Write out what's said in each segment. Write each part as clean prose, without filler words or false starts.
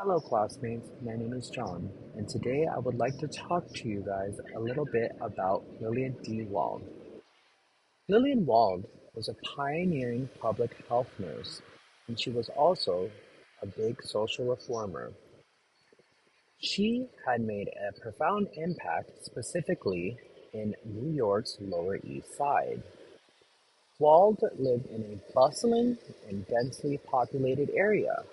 Hello classmates, my name is John, and today I would like to talk to you guys a little bit about Lillian D. Wald. Lillian Wald was a pioneering public health nurse, and she was also a big social reformer. She had made a profound impact specifically in New York's Lower East Side. Wald lived in a bustling and densely populated area.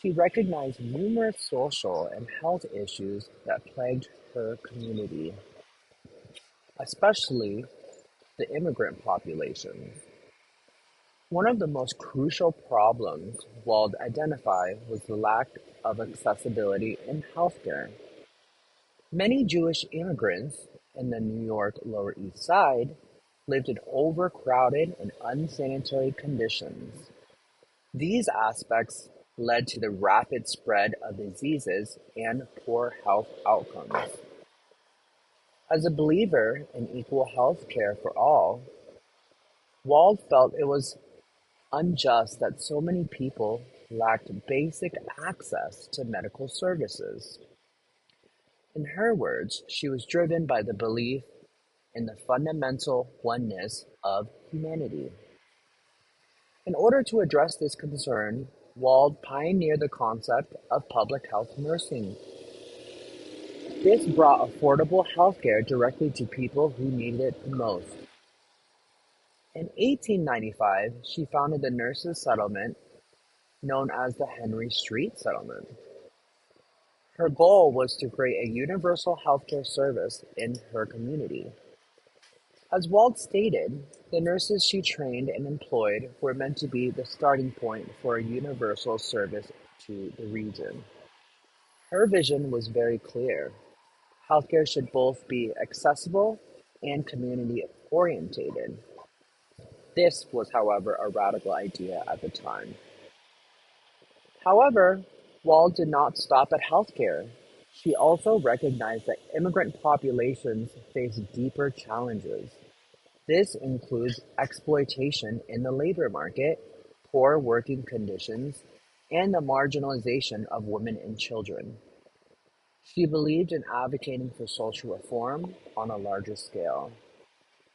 She recognized numerous social and health issues that plagued her community, especially the immigrant population. One of the most crucial problems Wald identified was the lack of accessibility in healthcare. Many Jewish immigrants in the New York Lower East Side lived in overcrowded and unsanitary conditions. These aspects led to the rapid spread of diseases and poor health outcomes. As a believer in equal health care for all, Wald felt it was unjust that so many people lacked basic access to medical services. In her words, she was driven by the belief in the fundamental oneness of humanity. In order to address this concern, Wald pioneered the concept of public health nursing. This brought affordable healthcare directly to people who needed it the most. In 1895, she founded the nurses' settlement known as the Henry Street Settlement. Her goal was to create a universal healthcare service in her community. As Wald stated, the nurses she trained and employed were meant to be the starting point for a universal service to the region. Her vision was very clear. Healthcare should both be accessible and community-oriented. This was, however, a radical idea at the time. However, Wald did not stop at healthcare. She also recognized that immigrant populations face deeper challenges. This includes exploitation in the labor market, poor working conditions, and the marginalization of women and children. She believed in advocating for social reform on a larger scale.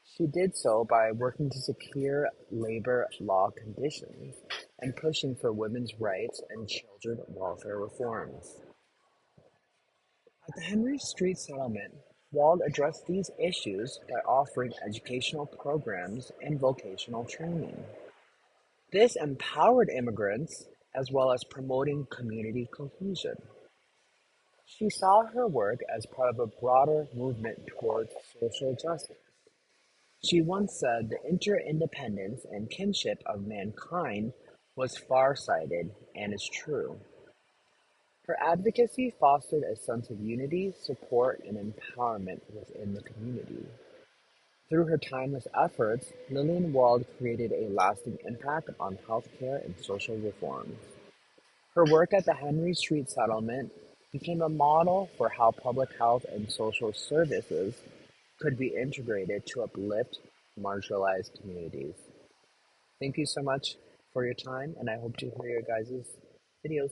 She did so by working to secure labor law conditions and pushing for women's rights and children welfare reforms. At the Henry Street Settlement, Wald addressed these issues by offering educational programs and vocational training. This empowered immigrants as well as promoting community cohesion. She saw her work as part of a broader movement towards social justice. She once said the interdependence and kinship of mankind was far-sighted and is true. Her advocacy fostered a sense of unity, support, and empowerment within the community. Through her timeless efforts, Lillian Wald created a lasting impact on healthcare and social reforms. Her work at the Henry Street Settlement became a model for how public health and social services could be integrated to uplift marginalized communities. Thank you so much for your time, and I hope to hear your guys' videos.